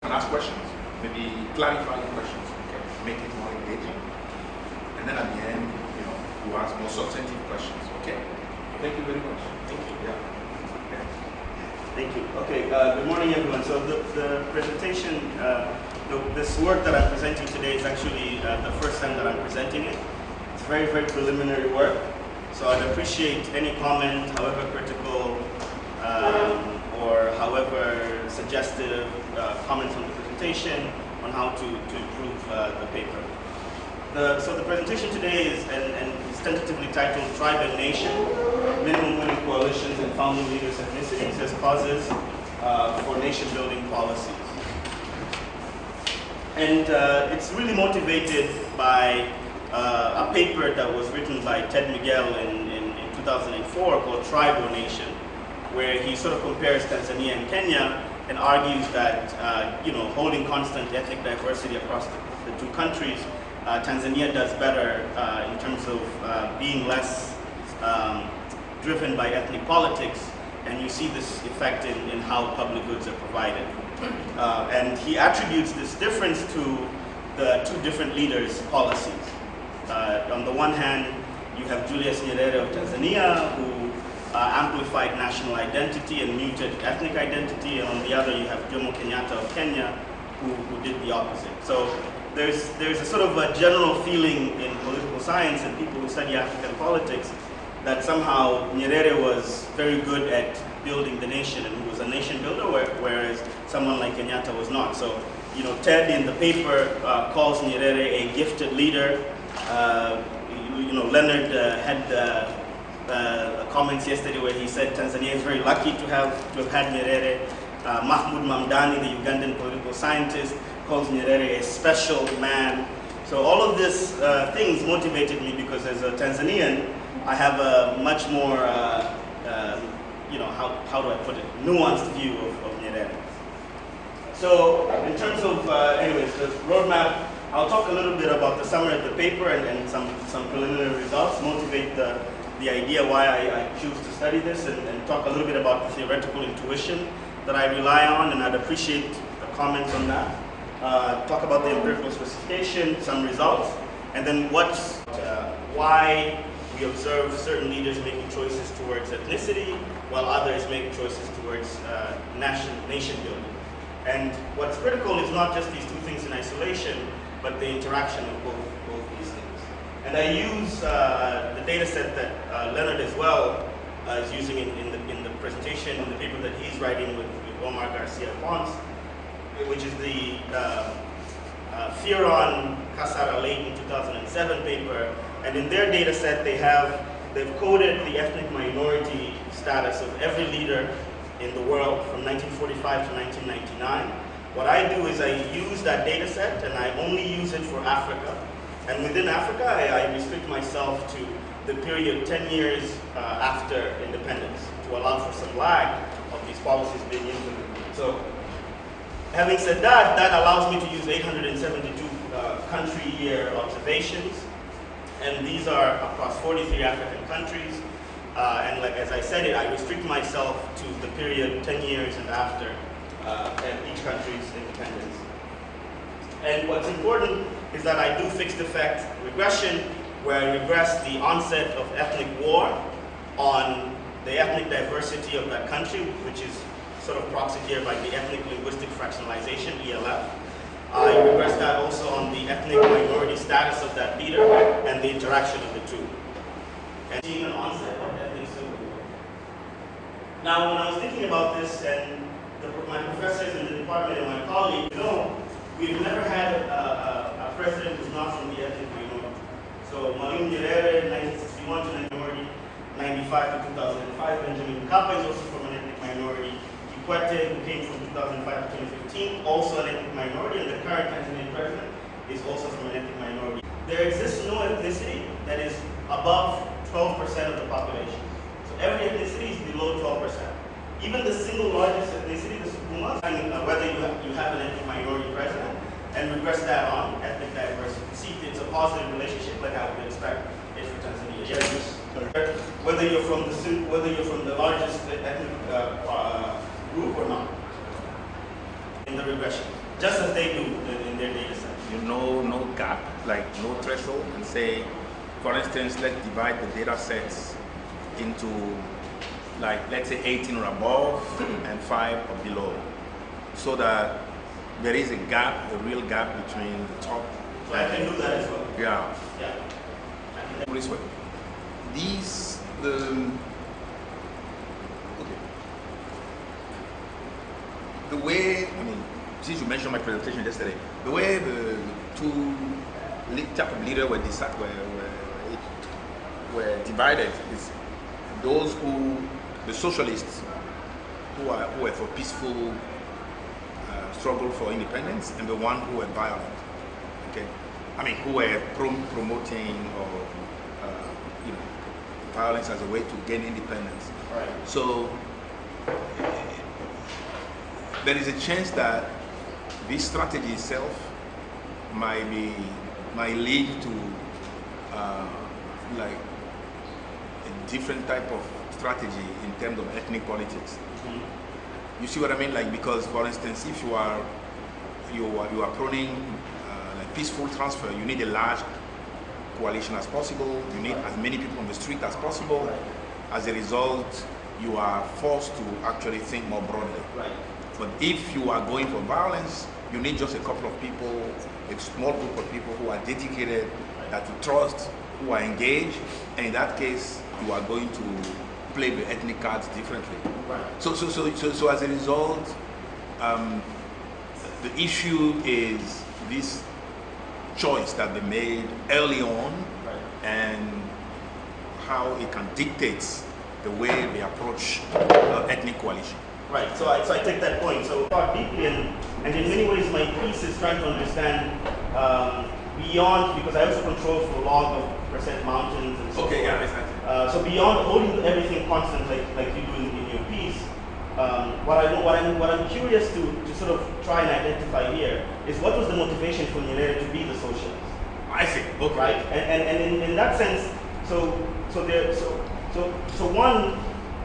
and ask questions, maybe clarifying questions, okay, make it more engaging. And then at the end, you know, you ask more substantive questions, okay? Thank you very much. Thank you. Yeah. Okay. Thank you. Okay, good morning everyone. So the presentation, this work that I'm presenting today is actually the first time that I'm presenting it. It's very, very preliminary work. So I'd appreciate any comment, however critical or however suggestive comments on the presentation on how to improve the paper. So the presentation today is tentatively titled Tribe and Nation, Minimum Winning Coalitions and Founding Leaders Ethnicities as Causes for Nation Building Policies. And it's really motivated by a paper that was written by Ted Miguel in 2004 called Tribe or Nation, where he sort of compares Tanzania and Kenya and argues that you know, holding constant ethnic diversity across the two countries, Tanzania does better in terms of being less driven by ethnic politics, and you see this effect in how public goods are provided. And he attributes this difference to the two different leaders' policies. On the one hand, you have Julius Nyerere of Tanzania, who amplified national identity and muted ethnic identity, and on the other you have Jomo Kenyatta of Kenya, who did the opposite. So there's a sort of a general feeling in political science and people who study African politics that somehow Nyerere was very good at building the nation and he was a nation builder, whereas someone like Kenyatta was not. So, you know, Ted in the paper calls Nyerere a gifted leader. You know, Leonard had comments yesterday where he said Tanzania is very lucky to have had Nyerere. Mahmoud Mamdani, the Ugandan political scientist, calls Nyerere a special man. So all of these things motivated me because as a Tanzanian, I have a much more, you know, how do I put it, nuanced view of Nyerere. So in terms of, anyways, the roadmap, I'll talk a little bit about the summary of the paper and some preliminary results, motivate the idea why I choose to study this, and talk a little bit about the theoretical intuition that I rely on, and I'd appreciate the comments on that. Talk about the empirical specification, some results, and then why we observe certain leaders making choices towards ethnicity, while others make choices towards nation building. And what's critical is not just these two things in isolation, but the interaction of both these things. And I use the data set that Leonard as well is using in the presentation, in the paper that he's writing with Omar Garcia Pons, which is the Fieron Kasara Late in 2007 paper. And in their data set, they've coded the ethnic minority status of every leader in the world from 1945 to 1999. What I do is I use that data set and I only use it for Africa. And within Africa, I restrict myself to the period 10 years after independence to allow for some lag of these policies being implemented. So having said that, that allows me to use 872 country year observations. And these are across 43 African countries. And like as I said it, I restrict myself to the period 10 years and after each country's independence. And what's important is that I do fixed effect regression, where I regress the onset of ethnic war on the ethnic diversity of that country, which is sort of proxied here by the ethnic linguistic fractionalization, ELF. I regress that also on the ethnic minority status of that leader and the interaction of the two. And seeing an onset of ethnic civil war. Now, when I was thinking about this, and my professors in the department and my colleagues know, we've never had a president who's not from the ethnic minority. So Mwalimu Nyerere, 1961 to minority, 95 to 2005. Benjamin Mkapa is also from an ethnic minority. Kikwete, who came from 2005 to 2015, also an ethnic minority, and the current Tanzanian president is also from an ethnic minority. There exists no ethnicity that is above 12% of the population. So every ethnicity is below 12%. Even the single largest ethnicity, the Sukumas, whether you have an ethnic minority president, and regress that on ethnic diversity. See, it's a positive relationship like I would expect it for Tanzania. Yes. Whether you're from the largest ethnic group or not in the regression. just as they do in their data set. You know, no gap, like no threshold, and say, for instance, let's divide the data sets into, like, let's say 18 or above and 5 or below, so that there is a gap, a real gap between the top. So I can do that as well. Yeah. Yeah. This way. These, the way, I mean, since you mentioned my presentation yesterday, the way the two type of leaders were divided is those the socialists who were for peaceful struggle for independence, and the one who were violent. Okay, I mean, who were promoting or violence as a way to gain independence. Right. So there is a chance that this strategy itself might lead to like a different type of strategy in terms of ethnic politics. Mm-hmm. You see what I mean? Like, because for instance, if you are proning like peaceful transfer, you need a large coalition as possible. You need as many people on the street as possible. Right. As a result, you are forced to actually think more broadly. Right. But if you are going for violence, you need just a couple of people, a small group of people who are dedicated, that you trust, who are engaged, and in that case, you are going to play the ethnic cards differently. Right. So as a result, the issue is this choice that they made early on, right, and how it can dictate the way they approach ethnic coalition. Right, so I take that point. So thought deeply, and in many ways my piece is trying to understand beyond, because I also control for log of percent mountains and so okay, forth. yeah, exactly. So beyond holding everything constant like you do in your piece, what I'm curious to sort of try and identify here is what was the motivation for Nyerere to be the socialist? I see. Okay. Right, and in that sense, so one,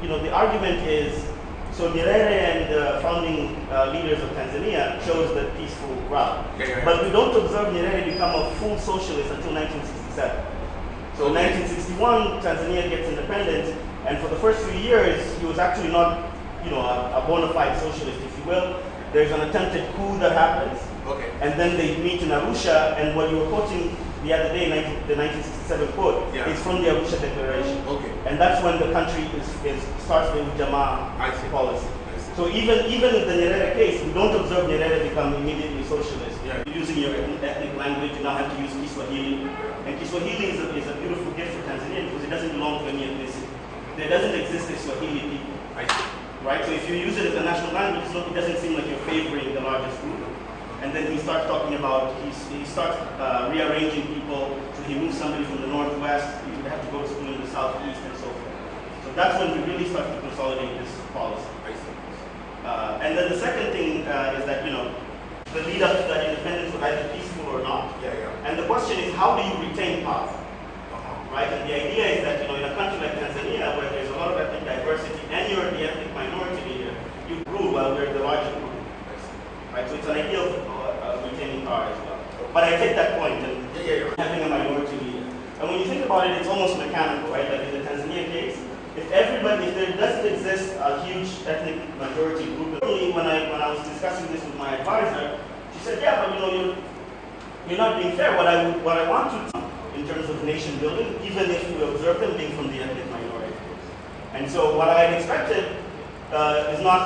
the argument is, so Nyerere and the founding leaders of Tanzania chose the peaceful route. Yeah. But we don't observe Nyerere become a full socialist until 1967. So in 1961, Tanzania gets independence, and for the first 3 years, he was actually not, a bona fide socialist, if you will. There's an attempted coup that happens, okay, and then they meet in Arusha, and what you were quoting the other day, the 1967 quote, yeah, is from the Arusha Declaration. Okay. And that's when the country starts the Ujamaa policy. So even in the Nyerere case, we don't observe Nyerere become immediately socialist. Yeah. Using your ethnic language, you now have to use Kiswahili. And Kiswahili is a beautiful gift for Tanzania because it doesn't belong to any ethnicity. There doesn't exist a Swahili people. I see. Right? So if you use it as a national language, it doesn't seem like you're favoring the largest group. And then he starts talking about, he starts rearranging people. So he moves somebody from the northwest, he would have to go to school in the southeast and so forth. So that's when we really start to consolidate this policy. I see. And then the second thing is that, the lead up to that independence was either peaceful or not. Yeah. And the question is, how do you retain power? Right? And the idea is that, in a country like Tanzania, where there's a lot of ethnic diversity and you're the ethnic minority leader, you rule while we're the larger group. Right? So it's an idea of retaining power as well. But I take that point, and having a minority leader. And when you think about it, it's almost mechanical, right? Like in the Tanzania case, if there doesn't exist a huge ethnic majority group, only when I was discussing this with my advisor, she said, yeah, but you're not being fair. What I want to do in terms of nation building, even if you observe them being from the ethnic minority. And so what I had expected is not